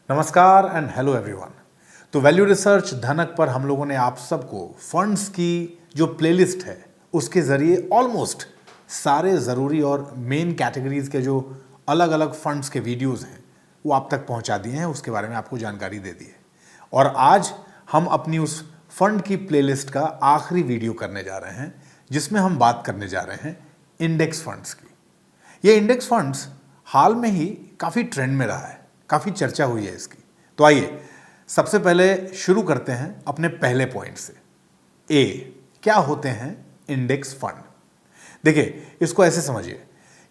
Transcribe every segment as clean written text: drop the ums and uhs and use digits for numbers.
नमस्कार and hello everyone. तो value research धनक पर हम लोगों ने आप सबको फंड्स की जो प्लेलिस्ट है उसके ज़रिए ऑलमोस्ट सारे ज़रूरी और मेन कैटेगरीज के जो अलग अलग फंड्स के वीडियोस हैं वो आप तक पहुंचा दिए हैं, उसके बारे में आपको जानकारी दे दी है। और आज हम अपनी उस फंड की प्लेलिस्ट का आखिरी वीडियो करने जा रहे हैं जिसमें हम बात करने जा रहे हैं इंडेक्स फंड्स की। ये इंडेक्स फंड्स हाल में ही काफ़ी ट्रेंड में रहा है, काफ़ी चर्चा हुई है इसकी। तो आइए सबसे पहले शुरू करते हैं अपने पहले पॉइंट से। ए, क्या होते हैं इंडेक्स फंड? देखिए, इसको ऐसे समझिए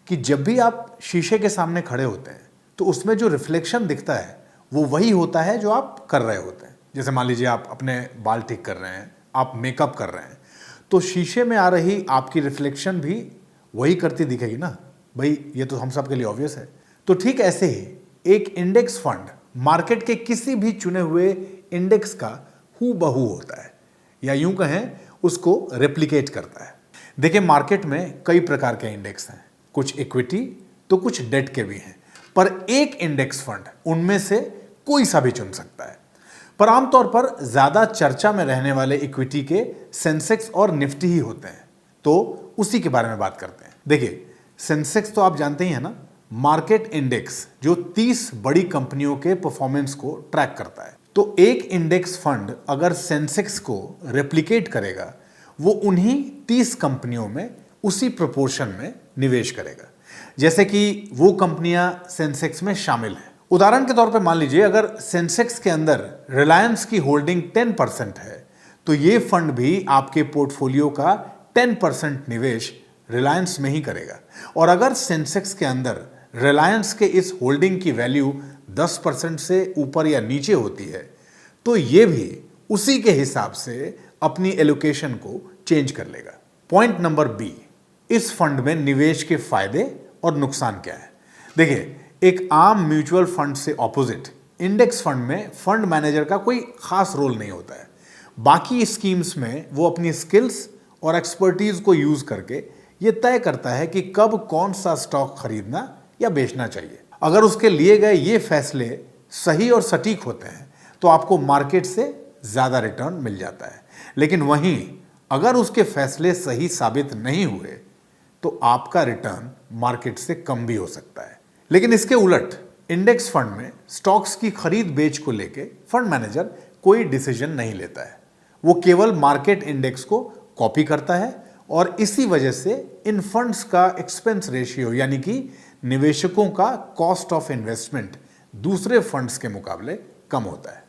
कि जब भी आप शीशे के सामने खड़े होते हैं तो उसमें जो रिफ्लेक्शन दिखता है वो वही होता है जो आप कर रहे होते हैं। जैसे मान लीजिए आप अपने बाल ठीक कर रहे हैं, आप मेकअप कर रहे हैं, तो शीशे में आ रही आपकी रिफ्लेक्शन भी वही करती दिखेगी ना भाई, ये तो हम सब के लिए ऑब्वियस है। तो ठीक ऐसे ही एक इंडेक्स फंड मार्केट के किसी भी चुने हुए इंडेक्स का हूबहू होता है, या यूं कहें उसको रेप्लिकेट करता है। देखिए, मार्केट में कई प्रकार के इंडेक्स हैं, कुछ इक्विटी तो कुछ डेट के भी हैं, पर एक इंडेक्स फंड उनमें से कोई सा भी चुन सकता है। पर आमतौर पर ज्यादा चर्चा में रहने वाले इक्विटी के सेंसेक्स और निफ्टी ही होते हैं, तो उसी के बारे में बात करते हैं। देखिए, सेंसेक्स तो आप जानते ही हैं ना, मार्केट इंडेक्स जो 30 बड़ी कंपनियों के परफॉर्मेंस को ट्रैक करता है। तो एक इंडेक्स फंड अगर सेंसेक्स को रेप्लिकेट करेगा, वो उन्हीं 30 कंपनियों में उसी प्रोपोर्शन में निवेश करेगा जैसे कि वो कंपनियां सेंसेक्स में शामिल हैं। उदाहरण के तौर पर मान लीजिए, अगर सेंसेक्स के अंदर रिलायंस की होल्डिंग 10% है तो ये फंड भी आपके पोर्टफोलियो का 10% निवेश रिलायंस में ही करेगा। और अगर सेंसेक्स के अंदर रिलायंस के इस होल्डिंग की वैल्यू 10% से ऊपर या नीचे होती है तो ये भी उसी के हिसाब से अपनी एलोकेशन को चेंज कर लेगा। पॉइंट नंबर बी, इस फंड में निवेश के फायदे और नुकसान क्या है? देखिए, एक आम म्यूचुअल फंड से ऑपोजिट इंडेक्स फंड में फंड मैनेजर का कोई खास रोल नहीं होता है। बाकी स्कीम्स में वो अपनी स्किल्स और एक्सपर्टीज को यूज करके ये तय करता है कि कब कौन सा स्टॉक खरीदना या बेचना चाहिए। अगर उसके लिए गए ये फैसले सही और सटीक होते हैं तो आपको मार्केट से ज्यादा रिटर्न मिल जाता है, लेकिन वहीं अगर उसके फैसले सही साबित नहीं हुए तो आपका रिटर्न मार्केट से कम भी हो सकता है। लेकिन इसके उलट इंडेक्स फंड में स्टॉक्स की खरीद बेच को लेके फंड मैनेजर कोई डिसीजन नहीं लेता है, वो केवल मार्केट इंडेक्स को कॉपी करता है और इसी वजह से इन फंड्स का एक्सपेंस रेशियो यानी कि निवेशकों का कॉस्ट ऑफ इन्वेस्टमेंट दूसरे फंड्स के मुकाबले कम होता है।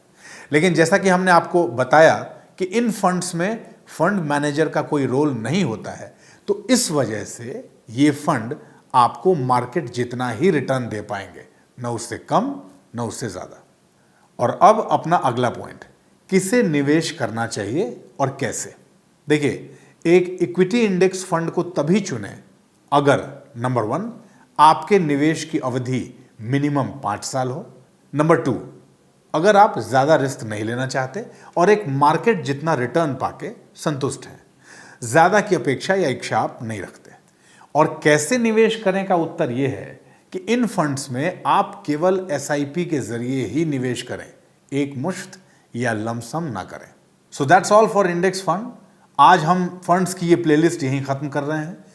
लेकिन जैसा कि हमने आपको बताया कि इन फंड्स में फंड मैनेजर का कोई रोल नहीं होता है, तो इस वजह से ये फंड आपको मार्केट जितना ही रिटर्न दे पाएंगे, न उससे कम न उससे ज्यादा। और अब अपना अगला पॉइंट, किसे निवेश करना चाहिए और कैसे? देखिए, एक इक्विटी इंडेक्स फंड को तभी चुनें अगर नंबर 1, आपके निवेश की अवधि मिनिमम 5 साल हो। नंबर 2, अगर आप ज्यादा रिस्क नहीं लेना चाहते और एक मार्केट जितना रिटर्न पाके संतुष्ट हैं, ज्यादा की अपेक्षा या इच्छा आप नहीं रखते। और कैसे निवेश करें का उत्तर यह है कि इन फंड्स में आप केवल SIP के जरिए ही निवेश करें, एक मुश्त या लमसम ना करें। So that's all for index fund. आज हम फंड्स की ये प्लेलिस्ट यहीं खत्म कर रहे हैं।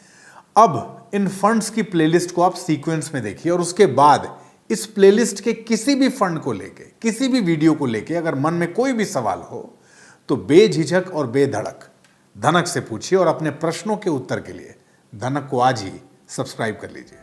अब इन फंड्स की प्लेलिस्ट को आप सीक्वेंस में देखिए और उसके बाद इस प्लेलिस्ट के किसी भी फंड को लेके, किसी भी वीडियो को लेके अगर मन में कोई भी सवाल हो तो बेझिझक और बेधड़क धनक से पूछिए और अपने प्रश्नों के उत्तर के लिए धनक को आज ही सब्सक्राइब कर लीजिए।